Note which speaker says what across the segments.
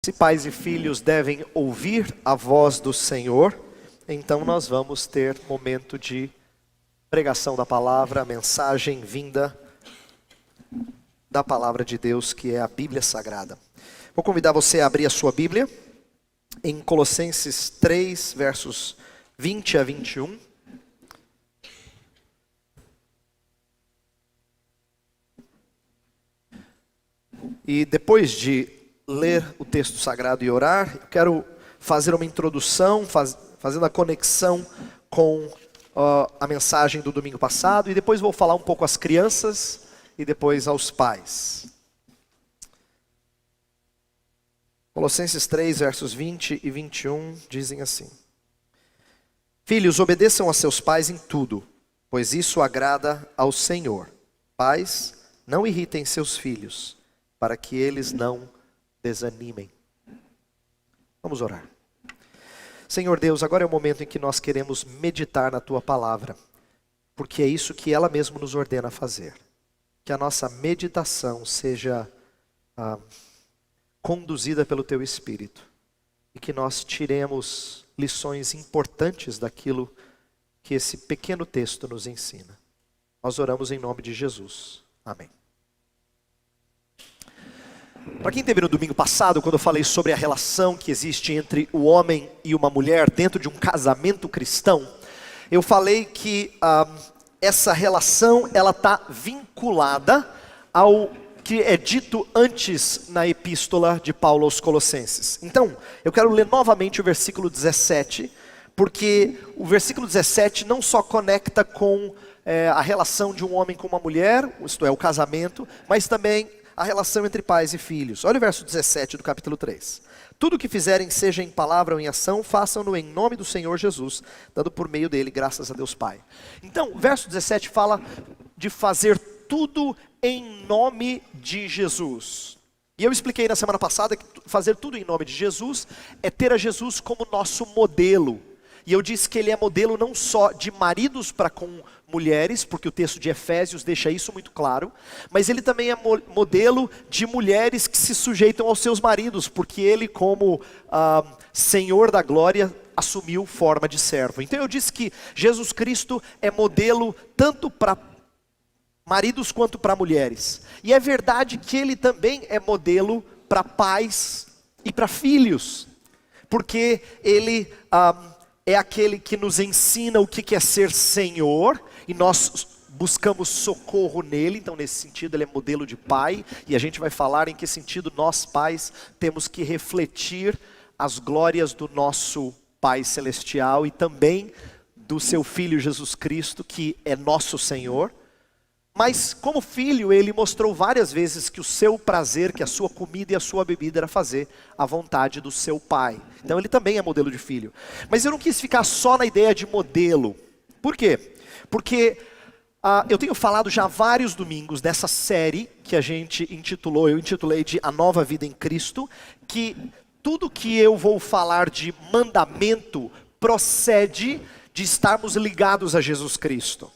Speaker 1: Se pais e filhos devem ouvir a voz do Senhor, então nós vamos ter momento de pregação da palavra, a mensagem vinda da palavra de Deus, que é a Bíblia Sagrada. Vou convidar você a abrir a sua Bíblia em Colossenses 3, versos 20 a 21. E depois de ler o texto sagrado e orar, eu quero fazer uma introdução, fazendo a conexão com a mensagem do domingo passado, e depois vou falar um pouco às crianças e depois aos pais. Colossenses 3, versos 20 e 21 dizem assim: Filhos, obedeçam a seus pais em tudo, pois isso agrada ao Senhor. Pais, não irritem seus filhos, para que eles não desanimem. Vamos orar. Senhor Deus, agora é o momento em que nós queremos meditar na Tua palavra, porque é isso que ela mesma nos ordena fazer. Que a nossa meditação seja conduzida pelo Teu Espírito, e que nós tiremos lições importantes daquilo que esse pequeno texto nos ensina. Nós oramos em nome de Jesus. Amém. Para quem esteve no domingo passado, quando eu falei sobre a relação que existe entre o homem e uma mulher dentro de um casamento cristão, eu falei que essa relação ela está vinculada ao que é dito antes na epístola de Paulo aos Colossenses. Então, eu quero ler novamente o versículo 17, porque o versículo 17 não só conecta com a relação de um homem com uma mulher, isto é, o casamento, mas também a relação entre pais e filhos. Olha o verso 17 do capítulo 3. Tudo o que fizerem, seja em palavra ou em ação, façam-no em nome do Senhor Jesus, dando por meio dele graças a Deus Pai. Então, o verso 17 fala de fazer tudo em nome de Jesus. E eu expliquei na semana passada que fazer tudo em nome de Jesus é ter a Jesus como nosso modelo. E eu disse que ele é modelo não só de maridos para com mulheres, porque o texto de Efésios deixa isso muito claro, mas ele também é modelo de mulheres que se sujeitam aos seus maridos, porque ele, como Senhor da glória, assumiu forma de servo. Então eu disse que Jesus Cristo é modelo tanto para maridos quanto para mulheres. E é verdade que ele também é modelo para pais e para filhos, porque ele é aquele que nos ensina o que é ser Senhor, e nós buscamos socorro nele. Então nesse sentido ele é modelo de pai, e a gente vai falar em que sentido nós pais temos que refletir as glórias do nosso Pai Celestial e também do seu Filho Jesus Cristo, que é nosso Senhor. Mas como filho ele mostrou várias vezes que o seu prazer, que a sua comida e a sua bebida era fazer a vontade do seu pai. Então ele também é modelo de filho. Mas eu não quis ficar só na ideia de modelo. Por quê? Porque eu tenho falado já vários domingos dessa série que a gente eu intitulei de A Nova Vida em Cristo, que tudo que eu vou falar de mandamento procede de estarmos ligados a Jesus Cristo.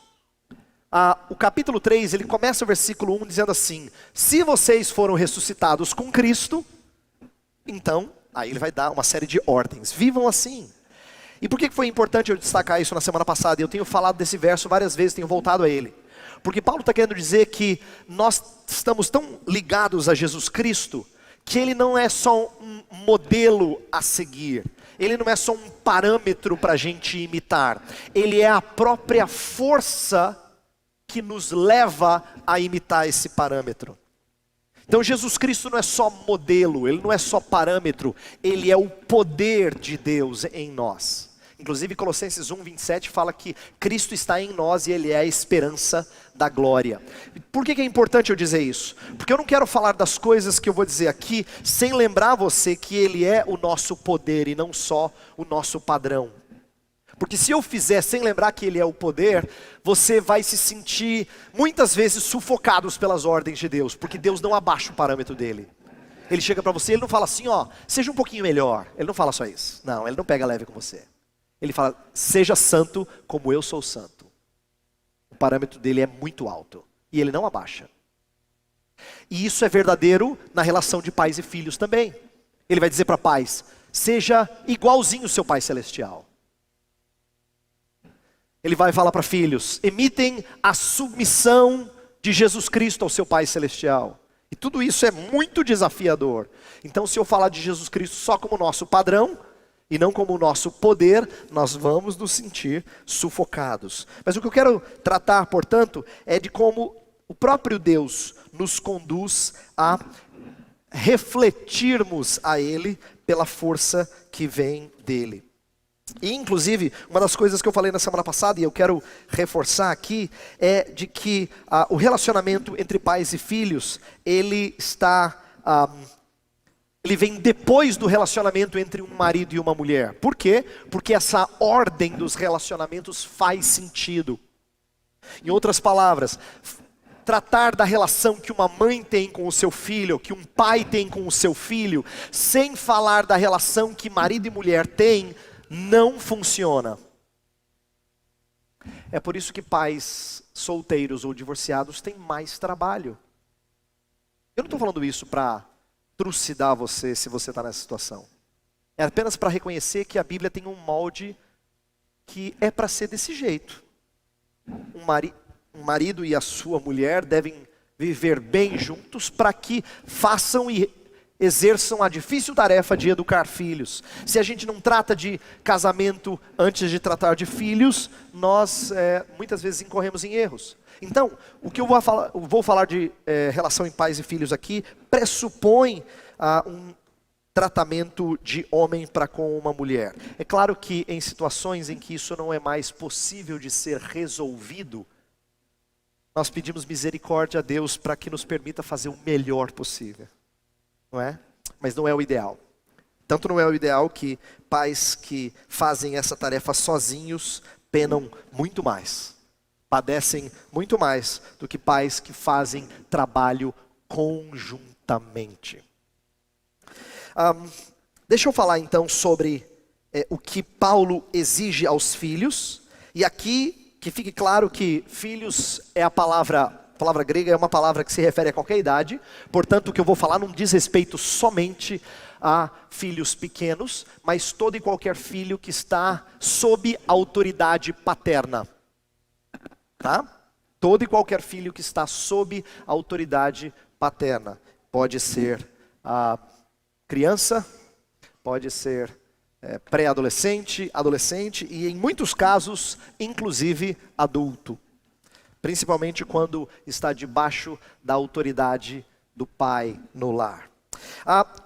Speaker 1: O capítulo 3, ele começa o versículo 1 dizendo assim: se vocês foram ressuscitados com Cristo, então, aí ele vai dar uma série de ordens, vivam assim. E por que foi importante eu destacar isso na semana passada? Eu tenho falado desse verso várias vezes, tenho voltado a ele. Porque Paulo está querendo dizer que nós estamos tão ligados a Jesus Cristo, que ele não é só um modelo a seguir, ele não é só um parâmetro para a gente imitar, ele é a própria força que nos leva a imitar esse parâmetro. Então Jesus Cristo não é só modelo, ele não é só parâmetro, ele é o poder de Deus em nós. Inclusive Colossenses 1, 27 fala que Cristo está em nós e ele é a esperança da glória. Por que é importante eu dizer isso? Porque eu não quero falar das coisas que eu vou dizer aqui sem lembrar você que ele é o nosso poder e não só o nosso padrão. Porque se eu fizer sem lembrar que ele é o poder, você vai se sentir muitas vezes sufocados pelas ordens de Deus, porque Deus não abaixa o parâmetro dele. Ele chega para você, ele não fala assim, ó, seja um pouquinho melhor. Ele não fala só isso. Não, ele não pega leve com você. Ele fala, seja santo como eu sou santo. O parâmetro dele é muito alto e ele não abaixa. E isso é verdadeiro na relação de pais e filhos também. Ele vai dizer para pais: seja igualzinho o seu Pai Celestial. Ele vai falar para filhos: imitem a submissão de Jesus Cristo ao seu Pai Celestial. E tudo isso é muito desafiador. Então, se eu falar de Jesus Cristo só como nosso padrão, e não como o nosso poder, nós vamos nos sentir sufocados. Mas o que eu quero tratar, portanto, é de como o próprio Deus nos conduz a refletirmos a Ele pela força que vem dEle. E inclusive, uma das coisas que eu falei na semana passada, e eu quero reforçar aqui, é de que o relacionamento entre pais e filhos, ele vem depois do relacionamento entre um marido e uma mulher. Por quê? Porque essa ordem dos relacionamentos faz sentido. Em outras palavras, tratar da relação que uma mãe tem com o seu filho, que um pai tem com o seu filho, sem falar da relação que marido e mulher têm, não funciona. É por isso que pais solteiros ou divorciados têm mais trabalho. Eu não estou falando isso para trucidar você se você está nessa situação. É apenas para reconhecer que a Bíblia tem um molde que é para ser desse jeito. Um marido e a sua mulher devem viver bem juntos para que façam e exerçam a difícil tarefa de educar filhos. Se a gente não trata de casamento antes de tratar de filhos, nós muitas vezes incorremos em erros. Então, o que eu vou falar de relação em pais e filhos aqui, pressupõe um tratamento de homem para com uma mulher. É claro que em situações em que isso não é mais possível de ser resolvido, nós pedimos misericórdia a Deus para que nos permita fazer o melhor possível. Não é? Mas não é o ideal. Tanto não é o ideal que pais que fazem essa tarefa sozinhos penam muito mais. Padecem muito mais do que pais que fazem trabalho conjuntamente. Deixa eu falar então sobre o que Paulo exige aos filhos. E aqui, que fique claro que filhos é a palavra grega é uma palavra que se refere a qualquer idade, portanto o que eu vou falar não diz respeito somente a filhos pequenos, mas todo e qualquer filho que está sob autoridade paterna. Tá? Todo e qualquer filho que está sob autoridade paterna. Pode ser a criança, pode ser pré-adolescente, adolescente e em muitos casos, inclusive adulto. Principalmente quando está debaixo da autoridade do pai no lar.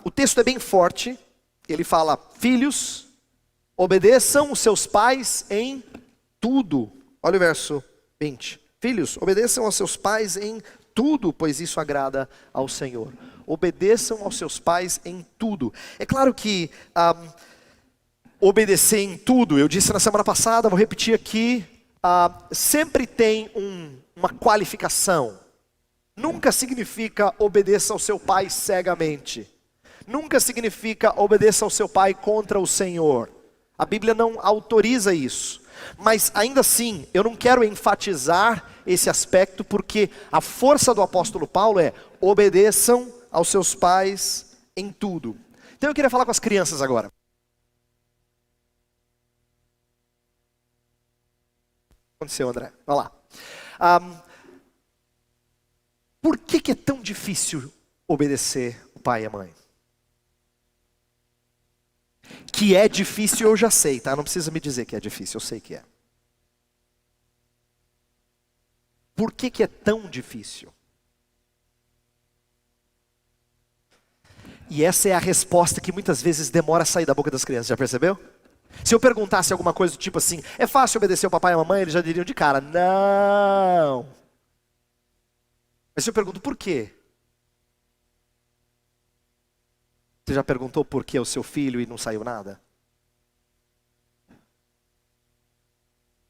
Speaker 1: O texto é bem forte, ele fala: filhos, obedeçam os seus pais em tudo. Olha o verso 20. Filhos, obedeçam aos seus pais em tudo, pois isso agrada ao Senhor. Obedeçam aos seus pais em tudo. É claro que obedecer em tudo, eu disse na semana passada, vou repetir aqui, sempre tem uma qualificação. Nunca significa obedeça ao seu pai cegamente. Nunca significa obedeça ao seu pai contra o Senhor. A Bíblia não autoriza isso. Mas ainda assim, eu não quero enfatizar esse aspecto, porque a força do apóstolo Paulo é: obedeçam aos seus pais em tudo. Então eu queria falar com as crianças agora. Aconteceu, André? Vai lá. Por que é tão difícil obedecer o pai e a mãe? Que é difícil eu já sei, tá? Não precisa me dizer que é difícil, eu sei que é. Por que é tão difícil? E essa é a resposta que muitas vezes demora a sair da boca das crianças, já percebeu? Se eu perguntasse alguma coisa do tipo assim: é fácil obedecer o papai e a mamãe? Eles já diriam de cara: não. Mas se eu pergunto por quê? Você já perguntou por que o seu filho e não saiu nada?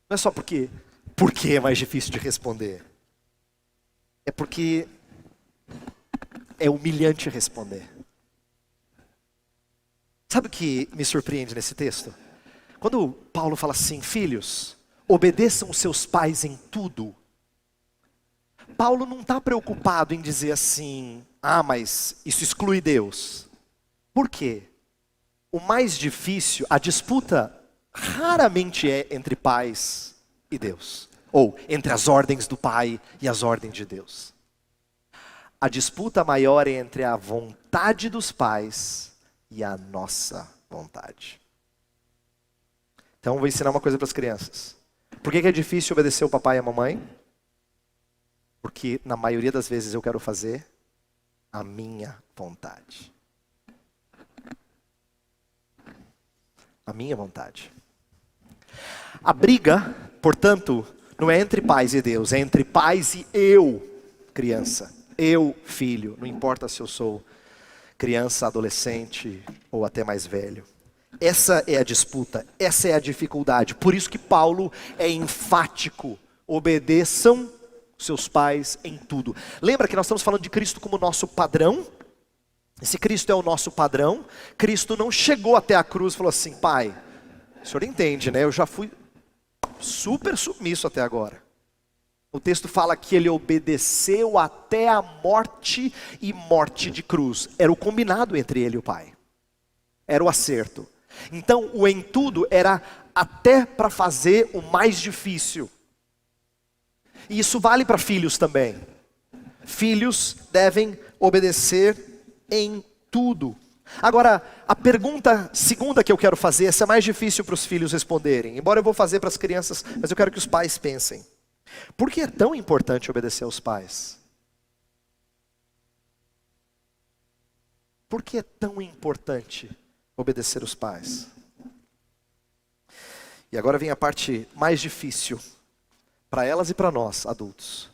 Speaker 1: Não é só porque é mais difícil de responder. É porque é humilhante responder. Sabe o que me surpreende nesse texto? Quando Paulo fala assim: filhos, obedeçam os seus pais em tudo. Paulo não está preocupado em dizer assim: mas isso exclui Deus. Por quê? O mais difícil, a disputa raramente é entre pais e Deus, ou entre as ordens do pai e as ordens de Deus. A disputa maior é entre a vontade dos pais e a nossa vontade. Então vou ensinar uma coisa para as crianças. Por que é difícil obedecer o papai e a mamãe? Porque na maioria das vezes eu quero fazer a minha vontade. A minha vontade. A briga, portanto, não é entre pais e Deus, é entre pais e eu, criança. Eu, filho, não importa se eu sou criança, adolescente ou até mais velho. Essa é a disputa, essa é a dificuldade. Por isso que Paulo é enfático. Obedeçam seus pais em tudo. Lembra que nós estamos falando de Cristo como nosso padrão? Se Cristo é o nosso padrão, Cristo não chegou até a cruz e falou assim: pai, o senhor entende, né? Eu já fui super submisso até agora. O texto fala que ele obedeceu até a morte e morte de cruz. Era o combinado entre ele e o pai. Era o acerto. Então o em tudo era até para fazer o mais difícil. E isso vale para filhos também. Filhos devem obedecer em tudo. Agora, a pergunta segunda que eu quero fazer, essa é mais difícil para os filhos responderem. Embora eu vou fazer para as crianças, mas eu quero que os pais pensem. Por que é tão importante obedecer aos pais? Por que é tão importante obedecer aos pais? E agora vem a parte mais difícil para elas e para nós, adultos.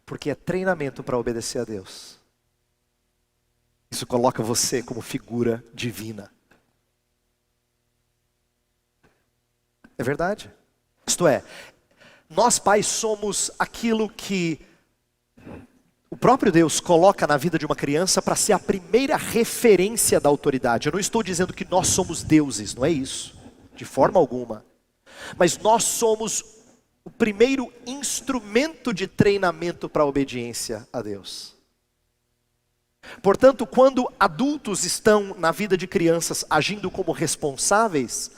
Speaker 1: Porque é treinamento para obedecer a Deus. Isso coloca você como figura divina. É verdade? Isto é, nós pais somos aquilo que o próprio Deus coloca na vida de uma criança para ser a primeira referência da autoridade. Eu não estou dizendo que nós somos deuses, não é isso, de forma alguma. Mas nós somos o primeiro instrumento de treinamento para a obediência a Deus. Portanto, quando adultos estão na vida de crianças agindo como responsáveis,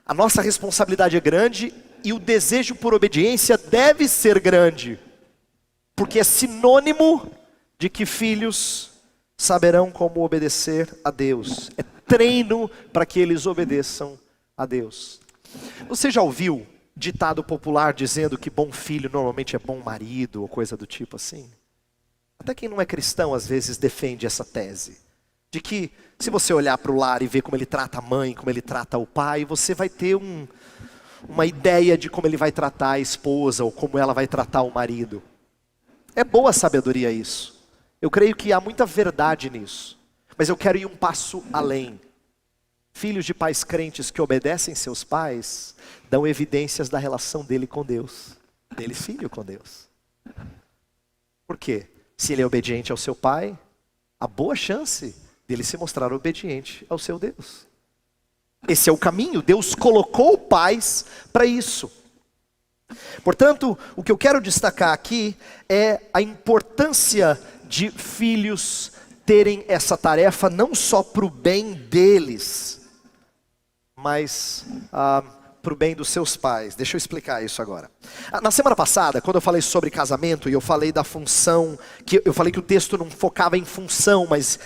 Speaker 1: a nossa responsabilidade é grande e o desejo por obediência deve ser grande, porque é sinônimo de que filhos saberão como obedecer a Deus. É treino para que eles obedeçam a Deus. Você já ouviu ditado popular dizendo que bom filho normalmente é bom marido, ou coisa do tipo assim? Até quem não é cristão às vezes defende essa tese, de que se você olhar para o lar e ver como ele trata a mãe, como ele trata o pai, você vai ter uma ideia de como ele vai tratar a esposa, ou como ela vai tratar o marido. É boa sabedoria isso. Eu creio que há muita verdade nisso. Mas eu quero ir um passo além. Filhos de pais crentes que obedecem seus pais, dão evidências da relação dele com Deus. Dele filho com Deus. Por quê? Se ele é obediente ao seu pai, há boa chance dele se mostrar obediente ao seu Deus. Esse é o caminho. Deus colocou pais para isso. Portanto, o que eu quero destacar aqui é a importância de filhos terem essa tarefa não só para o bem deles, mas para o bem dos seus pais. Deixa eu explicar isso agora. Na semana passada, quando eu falei sobre casamento e eu falei da função, que eu falei que o texto não focava em função, mas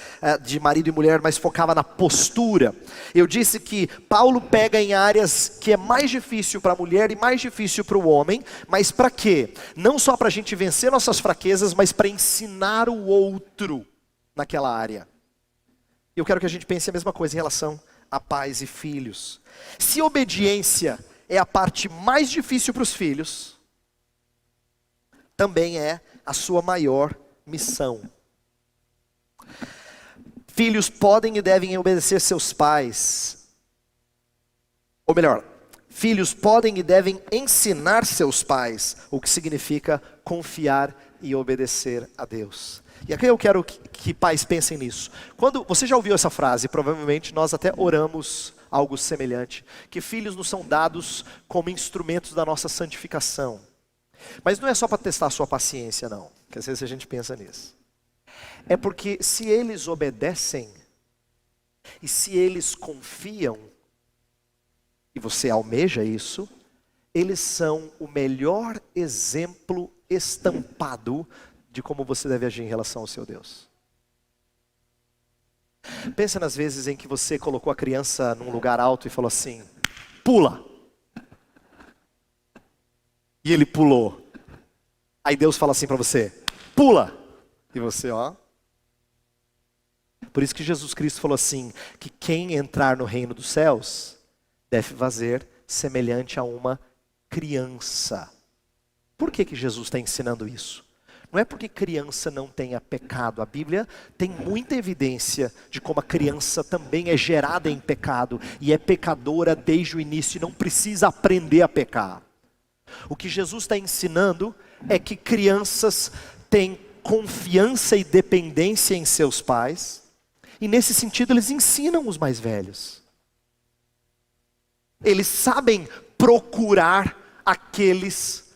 Speaker 1: de marido e mulher, mas focava na postura. Eu disse que Paulo pega em áreas que é mais difícil para a mulher e mais difícil para o homem, mas para quê? Não só para a gente vencer nossas fraquezas, mas para ensinar o outro naquela área. Eu quero que a gente pense a mesma coisa em relação a pais e filhos. Se obediência é a parte mais difícil para os filhos, também é a sua maior missão. Filhos podem e devem obedecer seus pais. Ou melhor, filhos podem e devem ensinar seus pais, o que significa confiar e obedecer a Deus. E aqui eu quero que pais pensem nisso. Quando você já ouviu essa frase, provavelmente nós até oramos algo semelhante, que filhos nos são dados como instrumentos da nossa santificação. Mas não é só para testar a sua paciência, não, que às vezes a gente pensa nisso. É porque se eles obedecem, E se eles confiam, e você almeja isso, eles são o melhor exemplo estampado de como você deve agir em relação ao seu Deus. Pensa nas vezes em que você colocou a criança num lugar alto e falou assim: pula. E ele pulou. Aí Deus fala assim para você: pula. E você, ó. Por isso que Jesus Cristo falou assim, que quem entrar no reino dos céus deve fazer semelhante a uma criança. Por que que Jesus está ensinando isso? Não é porque criança não tenha pecado. A Bíblia tem muita evidência de como a criança também é gerada em pecado e é pecadora desde o início e não precisa aprender a pecar. O que Jesus está ensinando é que crianças têm confiança e dependência em seus pais, e nesse sentido eles ensinam os mais velhos. Eles sabem procurar aqueles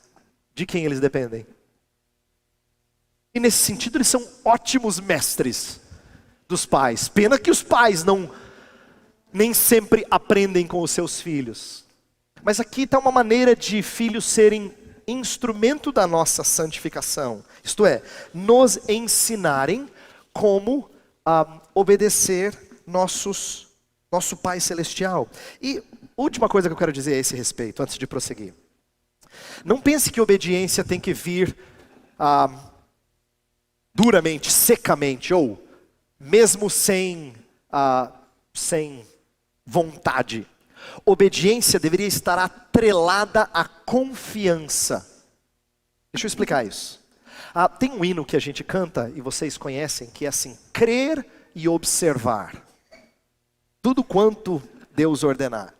Speaker 1: de quem eles dependem. E nesse sentido eles são ótimos mestres dos pais. Pena que os pais nem sempre aprendem com os seus filhos. Mas aqui está uma maneira de filhos serem instrumento da nossa santificação. Isto é, nos ensinarem como obedecer nosso Pai Celestial. E última coisa que eu quero dizer a esse respeito, antes de prosseguir. Não pense que obediência tem que vir duramente, secamente, ou mesmo sem vontade. Obediência deveria estar atrelada à confiança. Deixa eu explicar isso. Tem um hino que a gente canta, e vocês conhecem, que é assim: crer e observar tudo quanto Deus ordenar.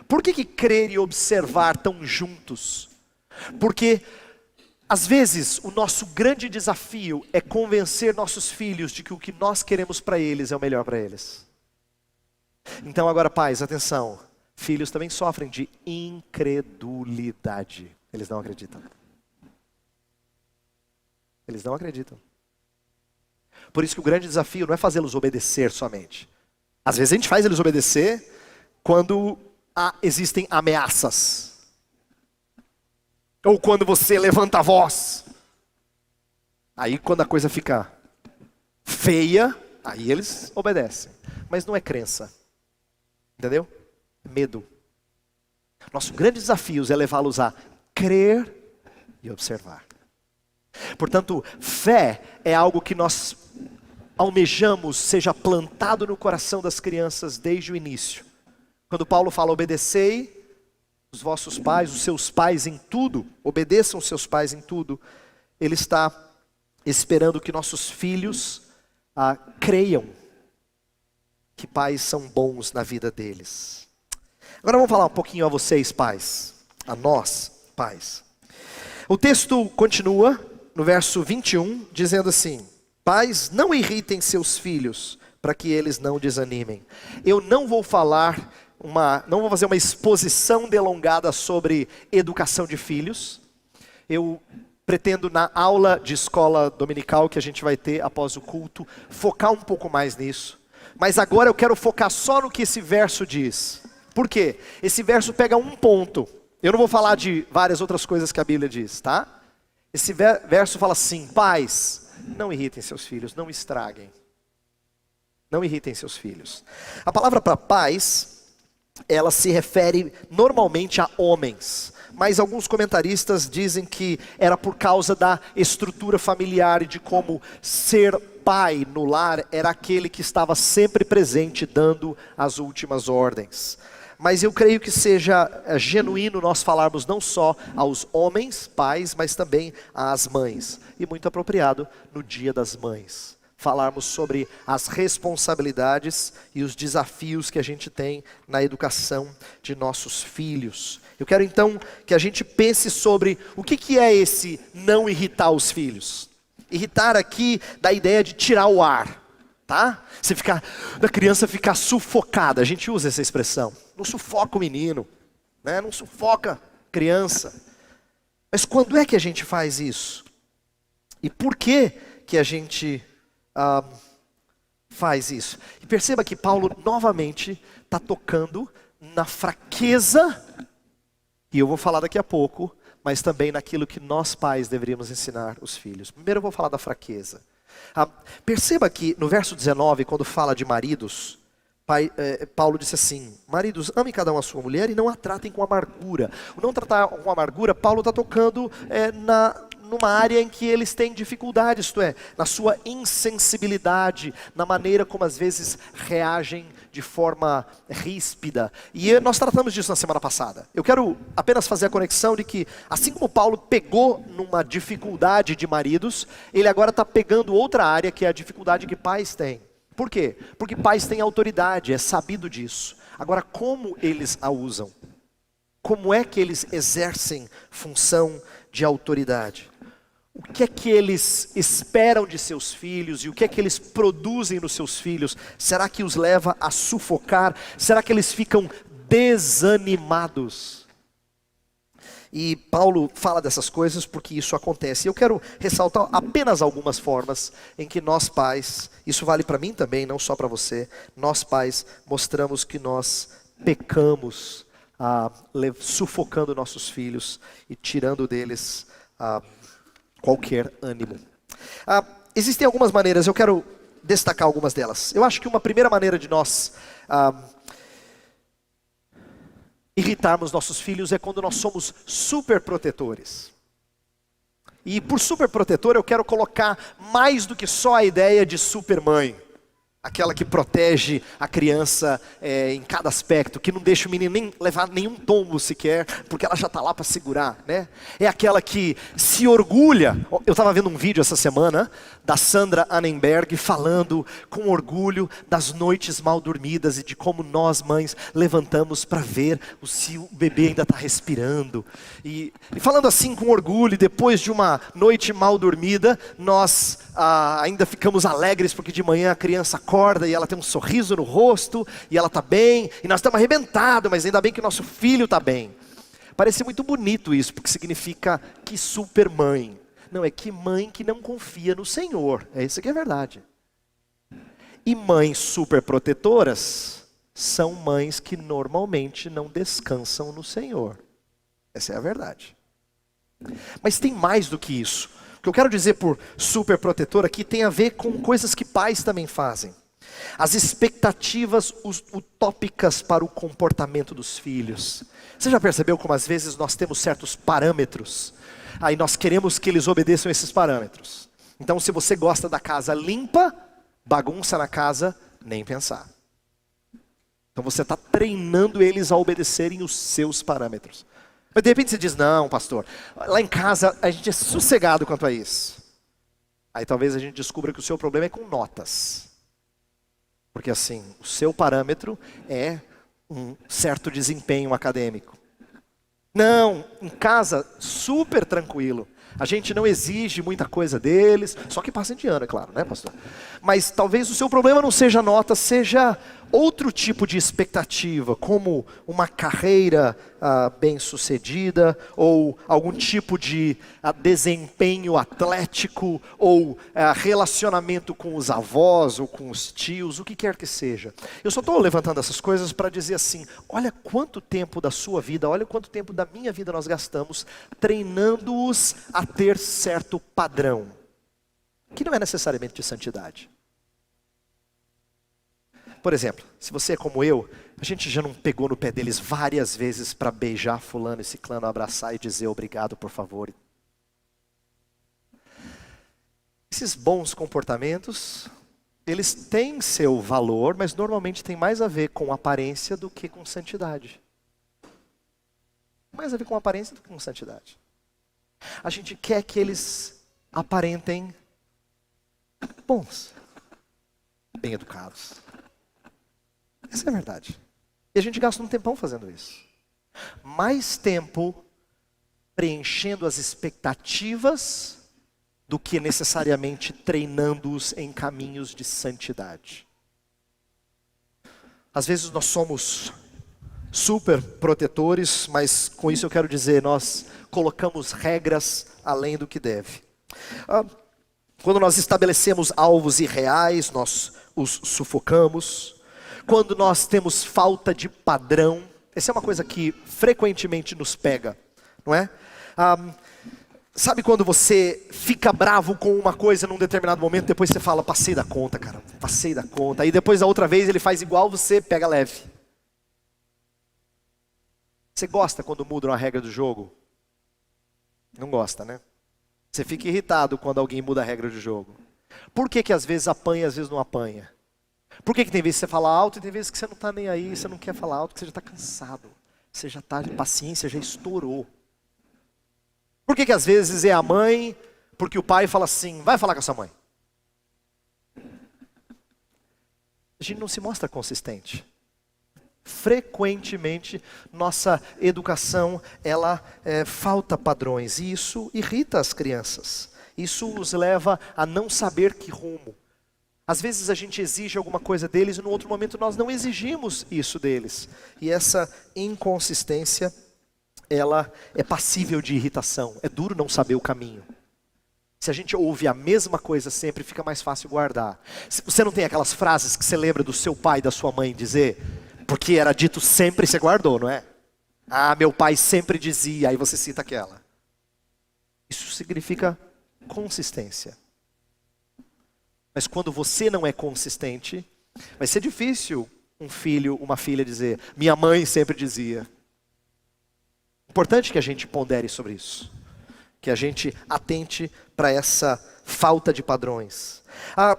Speaker 1: Por que crer e observar estão juntos? Porque às vezes o nosso grande desafio é convencer nossos filhos de que o que nós queremos para eles é o melhor para eles. Então agora, pais, atenção. Filhos também sofrem de incredulidade. Eles não acreditam. Eles não acreditam. Por isso que o grande desafio não é fazê-los obedecer somente. Às vezes a gente faz eles obedecer quando existem ameaças. Ou quando você levanta a voz. Aí quando a coisa fica feia, aí eles obedecem. Mas não é crença. Entendeu? Medo. Nosso grande desafio é levá-los a crer e observar. Portanto, fé é algo que nós almejamos seja plantado no coração das crianças desde o início. Quando Paulo fala: obedecei os vossos pais, os seus pais em tudo, obedeçam os seus pais em tudo, ele está esperando que nossos filhos creiam que pais são bons na vida deles. Agora vamos falar um pouquinho a vocês, pais, a nós, pais. O texto continua no verso 21, dizendo assim: pais, não irritem seus filhos, para que eles não desanimem. Eu não vou não vou fazer uma exposição delongada sobre educação de filhos. Eu pretendo, na aula de escola dominical que a gente vai ter após o culto, focar um pouco mais nisso. Mas agora eu quero focar só no que esse verso diz. Por quê? Esse verso pega um ponto. Eu não vou falar de várias outras coisas que a Bíblia diz, tá? Esse verso fala assim: pais, não irritem seus filhos, não estraguem. Não irritem seus filhos. A palavra para pais, ela se refere normalmente a homens. Mas alguns comentaristas dizem que era por causa da estrutura familiar e de como ser pai no lar era aquele que estava sempre presente, dando as últimas ordens. Mas eu creio que seja genuíno nós falarmos não só aos homens, pais, mas também às mães. E muito apropriado no Dia das Mães. Falarmos sobre as responsabilidades e os desafios que a gente tem na educação de nossos filhos. Eu quero então que a gente pense sobre o que é esse não irritar os filhos. Irritar aqui dá a ideia de tirar o ar. Tá? Da criança ficar sufocada, a gente usa essa expressão. Não sufoca o menino, né? Não sufoca a criança. Mas quando é que a gente faz isso? E por que a gente faz isso. E perceba que Paulo novamente está tocando na fraqueza, e eu vou falar daqui a pouco, mas também naquilo que nós pais deveríamos ensinar os filhos. Primeiro eu vou falar da fraqueza. Perceba que no verso 19, quando fala de maridos, Paulo disse assim: maridos, amem cada um a sua mulher e não a tratem com amargura. O não tratar com amargura, Paulo está tocando numa área em que eles têm dificuldade, isto é, na sua insensibilidade, na maneira como às vezes reagem de forma ríspida. E nós tratamos disso na semana passada. Eu quero apenas fazer a conexão de que, assim como Paulo pegou numa dificuldade de maridos, ele agora está pegando outra área, que é a dificuldade que pais têm. Por quê? Porque pais têm autoridade, é sabido disso. Agora, como eles a usam? Como é que eles exercem função de autoridade? O que é que eles esperam de seus filhos e o que é que eles produzem nos seus filhos? Será que os leva a sufocar? Será que eles ficam desanimados? E Paulo fala dessas coisas porque isso acontece. Eu quero ressaltar apenas algumas formas em que nós pais, isso vale para mim também, não só para você, nós pais mostramos que nós pecamos, sufocando nossos filhos e tirando deles qualquer ânimo. Existem algumas maneiras, eu quero destacar algumas delas. Eu acho que uma primeira maneira de nós irritarmos nossos filhos é quando nós somos super protetores. E por super protetor eu quero colocar mais do que só a ideia de super mãe. Aquela que protege a criança em cada aspecto, que não deixa o menino nem levar nenhum tombo sequer, porque ela já está lá para segurar, né? É aquela que se orgulha. Eu estava vendo um vídeo essa semana da Sandra Annenberg falando com orgulho das noites mal dormidas e de como nós mães levantamos para ver se o bebê ainda está respirando. E falando assim com orgulho, depois de uma noite mal dormida, nós ainda ficamos alegres porque de manhã a criança acorda e ela tem um sorriso no rosto e ela está bem, e nós estamos arrebentados, mas ainda bem que o nosso filho está bem. Parece muito bonito isso, porque significa que super mãe. Não, é que mãe que não confia no Senhor, é isso que é verdade. E mães super protetoras são mães que normalmente não descansam no Senhor. Essa é a verdade. Mas tem mais do que isso. O que eu quero dizer por super protetor aqui tem a ver com coisas que pais também fazem. As expectativas utópicas para o comportamento dos filhos. Você já percebeu como às vezes nós temos certos parâmetros? Aí nós queremos que eles obedeçam esses parâmetros. Então se você gosta da casa limpa, bagunça na casa, nem pensar. Então você está treinando eles a obedecerem os seus parâmetros. Mas de repente você diz: não, pastor, lá em casa a gente é sossegado quanto a isso. Aí talvez a gente descubra que o seu problema é com notas. Porque assim, o seu parâmetro é um certo desempenho acadêmico. Não, em casa, super tranquilo. A gente não exige muita coisa deles, só que passem de ano, é claro, né, pastor? Mas talvez o seu problema não seja nota, seja outro tipo de expectativa, como uma carreira bem-sucedida, ou algum tipo de desempenho atlético, ou relacionamento com os avós, ou com os tios, o que quer que seja. Eu só estou levantando essas coisas para dizer assim: olha quanto tempo da sua vida, olha quanto tempo da minha vida nós gastamos treinando-os a ter certo padrão, que não é necessariamente de santidade. Por exemplo, se você é como eu, a gente já não pegou no pé deles várias vezes para beijar fulano e ciclano, abraçar e dizer obrigado, por favor. Esses bons comportamentos, eles têm seu valor, mas normalmente tem mais a ver com aparência do que com santidade. Mais a ver com aparência do que com santidade. A gente quer que eles aparentem bons, bem educados. Essa é a verdade. E a gente gasta um tempão fazendo isso. Mais tempo preenchendo as expectativas do que necessariamente treinando-os em caminhos de santidade. Às vezes nós somos super protetores, mas com isso eu quero dizer, nós colocamos regras além do que deve. Quando nós estabelecemos alvos irreais, nós os sufocamos, quando nós temos falta de padrão. Essa é uma coisa que frequentemente nos pega, não é? Sabe quando você fica bravo com uma coisa num determinado momento, depois você fala, passei da conta, cara, passei da conta. Aí depois a outra vez ele faz igual, você pega leve. Você gosta quando mudam a regra do jogo? Não gosta, né? Você fica irritado quando alguém muda a regra do jogo. Por que que às vezes apanha e às vezes não apanha? Por que que tem vezes que você fala alto e tem vezes que você não está nem aí, você não quer falar alto, que você já está cansado. Você já está de paciência, já estourou. Por que que às vezes é a mãe, porque o pai fala assim, vai falar com a sua mãe. A gente não se mostra consistente. Frequentemente, nossa educação, ela falta padrões, e isso irrita as crianças. Isso os leva a não saber que rumo. Às vezes a gente exige alguma coisa deles e no outro momento nós não exigimos isso deles. E essa inconsistência, ela é passível de irritação. É duro não saber o caminho. Se a gente ouve a mesma coisa sempre, fica mais fácil guardar. Se você não tem aquelas frases que você lembra do seu pai e da sua mãe dizer, porque era dito sempre, você guardou, não é? Ah, meu pai sempre dizia, aí você cita aquela. Isso significa consistência. Mas quando você não é consistente, vai ser difícil um filho, uma filha dizer, minha mãe sempre dizia. Importante que a gente pondere sobre isso. Que a gente atente para essa falta de padrões.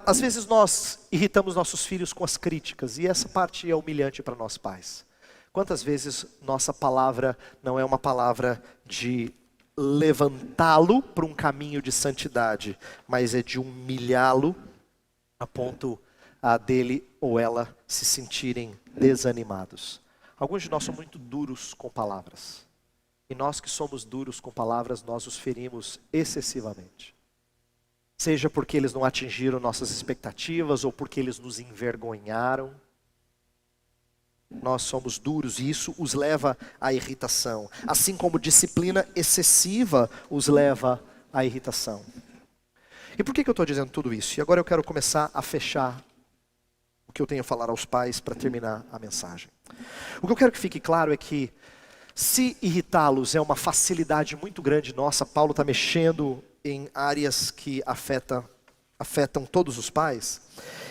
Speaker 1: Às vezes nós irritamos nossos filhos com as críticas, e essa parte é humilhante para nós pais. Quantas vezes nossa palavra não é uma palavra de levantá-lo para um caminho de santidade, mas é de humilhá-lo a ponto dele ou ela se sentirem desanimados. Alguns de nós são muito duros com palavras. E nós que somos duros com palavras, nós os ferimos excessivamente. Seja porque eles não atingiram nossas expectativas ou porque eles nos envergonharam. Nós somos duros e isso os leva à irritação. Assim como disciplina excessiva os leva à irritação. E por que eu estou dizendo tudo isso? E agora eu quero começar a fechar o que eu tenho a falar aos pais para terminar a mensagem. O que eu quero que fique claro é que se irritá-los é uma facilidade muito grande nossa, Paulo está mexendo em áreas que afetam todos os pais.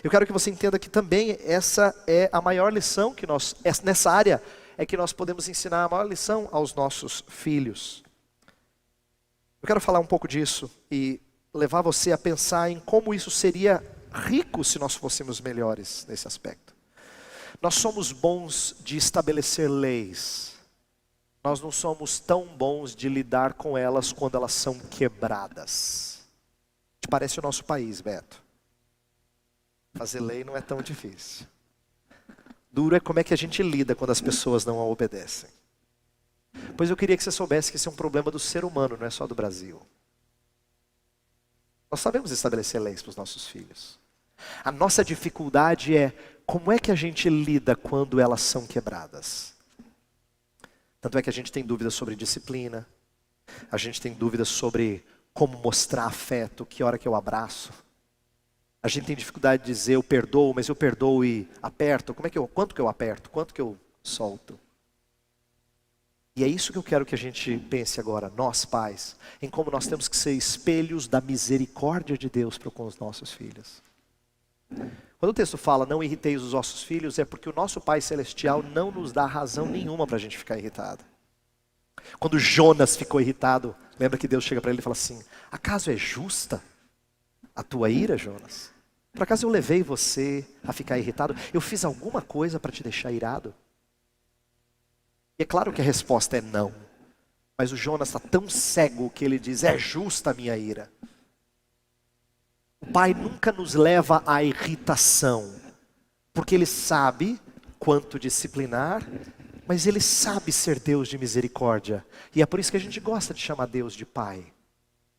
Speaker 1: Eu quero que você entenda que também essa é a maior lição que nós, nessa área, é que nós podemos ensinar a maior lição aos nossos filhos. Eu quero falar um pouco disso e levar você a pensar em como isso seria rico se nós fôssemos melhores nesse aspecto. Nós somos bons de estabelecer leis. Nós não somos tão bons de lidar com elas quando elas são quebradas. Te parece o nosso país, Beto. Fazer lei não é tão difícil. Duro é como é que a gente lida quando as pessoas não a obedecem. Pois eu queria que você soubesse que isso é um problema do ser humano, não é só do Brasil. Nós sabemos estabelecer leis para os nossos filhos. A nossa dificuldade é como é que a gente lida quando elas são quebradas. Tanto é que a gente tem dúvidas sobre disciplina, a gente tem dúvidas sobre como mostrar afeto, que hora que eu abraço. A gente tem dificuldade de dizer eu perdoo, mas eu perdoo e aperto. Quanto que eu aperto? Quanto que eu solto? E é isso que eu quero que a gente pense agora, nós pais, em como nós temos que ser espelhos da misericórdia de Deus para com os nossos filhos. Quando o texto fala, não irriteis os vossos filhos, é porque o nosso Pai Celestial não nos dá razão nenhuma para a gente ficar irritado. Quando Jonas ficou irritado, lembra que Deus chega para ele e fala assim, acaso é justa a tua ira, Jonas? Por acaso eu levei você a ficar irritado? Eu fiz alguma coisa para te deixar irado? E é claro que a resposta é não. Mas o Jonas está tão cego que ele diz, é justa a minha ira. O Pai nunca nos leva à irritação, porque Ele sabe quanto disciplinar, mas Ele sabe ser Deus de misericórdia. E é por isso que a gente gosta de chamar Deus de Pai.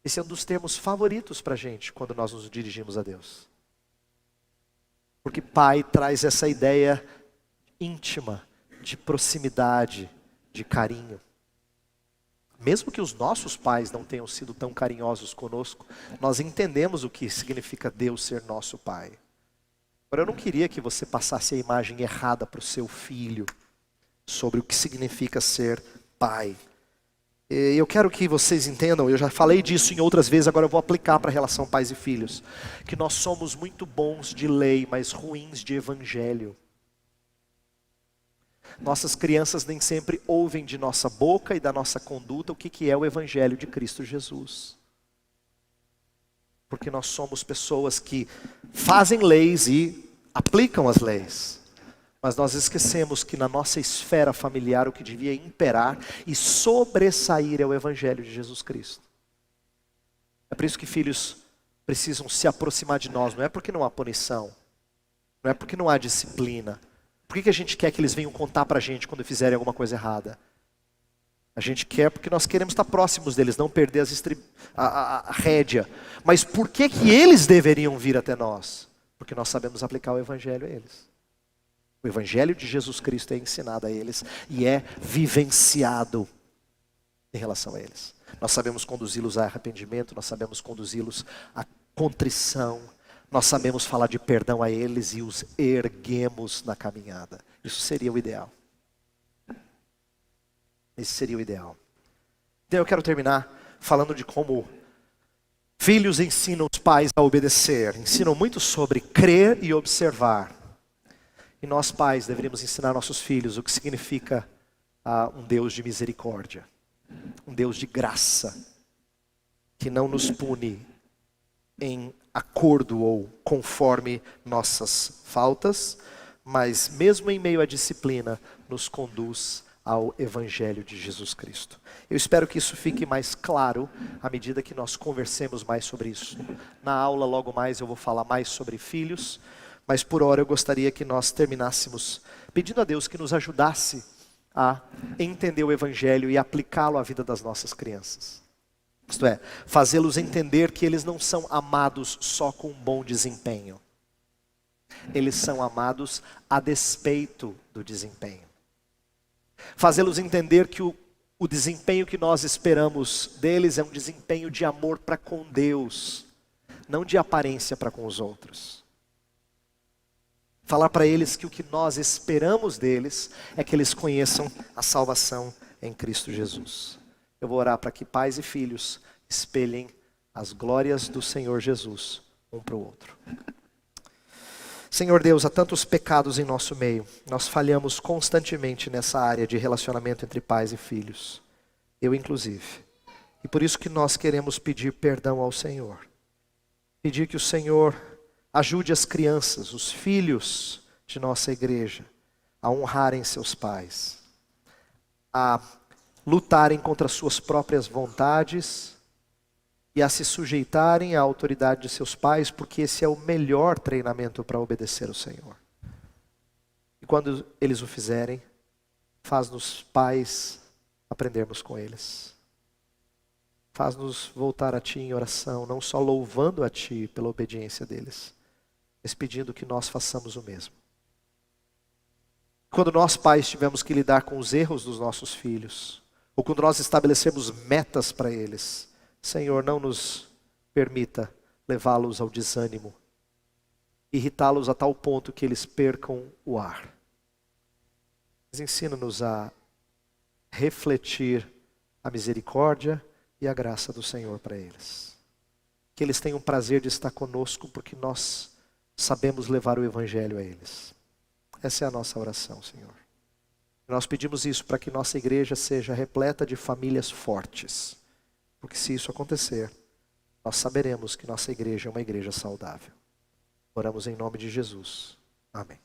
Speaker 1: Esse é um dos termos favoritos para a gente quando nós nos dirigimos a Deus. Porque Pai traz essa ideia íntima, de proximidade, de carinho. Mesmo que os nossos pais não tenham sido tão carinhosos conosco, nós entendemos o que significa Deus ser nosso Pai. Agora, eu não queria que você passasse a imagem errada para o seu filho sobre o que significa ser pai. E eu quero que vocês entendam, eu já falei disso em outras vezes, agora eu vou aplicar para a relação pais e filhos, que nós somos muito bons de lei, mas ruins de evangelho. Nossas crianças nem sempre ouvem de nossa boca e da nossa conduta o que é o evangelho de Cristo Jesus. Porque nós somos pessoas que fazem leis e aplicam as leis. Mas nós esquecemos que na nossa esfera familiar o que devia imperar e sobressair é o Evangelho de Jesus Cristo. É por isso que filhos precisam se aproximar de nós. Não é porque não há punição. Não é porque não há disciplina. Por que a gente quer que eles venham contar para a gente quando fizerem alguma coisa errada? A gente quer porque nós queremos estar próximos deles, não perder a rédea. Mas por que eles deveriam vir até nós? Porque nós sabemos aplicar o Evangelho a eles. O Evangelho de Jesus Cristo é ensinado a eles e é vivenciado em relação a eles. Nós sabemos conduzi-los a arrependimento, nós sabemos conduzi-los a contrição, nós sabemos falar de perdão a eles e os erguemos na caminhada. Isso seria o ideal. Esse seria o ideal. Então eu quero terminar falando de como filhos ensinam os pais a obedecer. Ensinam muito sobre crer e observar. E nós pais deveríamos ensinar nossos filhos o que significa um Deus de misericórdia. Um Deus de graça. Que não nos pune em acordo ou conforme nossas faltas. Mas mesmo em meio à disciplina, nos conduz ao Evangelho de Jesus Cristo. Eu espero que isso fique mais claro à medida que nós conversemos mais sobre isso. Na aula logo mais eu vou falar mais sobre filhos. Mas por hora eu gostaria que nós terminássemos pedindo a Deus que nos ajudasse a entender o Evangelho e aplicá-lo à vida das nossas crianças. Isto é, fazê-los entender que eles não são amados só com um bom desempenho. Eles são amados a despeito do desempenho. Fazê-los entender que o desempenho que nós esperamos deles é um desempenho de amor para com Deus, não de aparência para com os outros. Falar para eles que o que nós esperamos deles é que eles conheçam a salvação em Cristo Jesus. Eu vou orar para que pais e filhos espelhem as glórias do Senhor Jesus um para o outro. Senhor Deus, há tantos pecados em nosso meio. Nós falhamos constantemente nessa área de relacionamento entre pais e filhos. Eu inclusive. E por isso que nós queremos pedir perdão ao Senhor. Pedir que o Senhor ajude as crianças, os filhos de nossa igreja, a honrarem seus pais, a lutarem contra suas próprias vontades e a se sujeitarem à autoridade de seus pais, porque esse é o melhor treinamento para obedecer ao Senhor. E quando eles o fizerem, faz-nos pais aprendermos com eles. Faz-nos voltar a Ti em oração, não só louvando a Ti pela obediência deles, mas pedindo que nós façamos o mesmo. Quando nós pais tivemos que lidar com os erros dos nossos filhos, ou quando nós estabelecemos metas para eles, Senhor, não nos permita levá-los ao desânimo, irritá-los a tal ponto que eles percam o ar. Mas ensina-nos a refletir a misericórdia e a graça do Senhor para eles. Que eles tenham prazer de estar conosco, porque nós sabemos levar o Evangelho a eles. Essa é a nossa oração, Senhor. Nós pedimos isso para que nossa igreja seja repleta de famílias fortes. Porque se isso acontecer, nós saberemos que nossa igreja é uma igreja saudável. Oramos em nome de Jesus. Amém.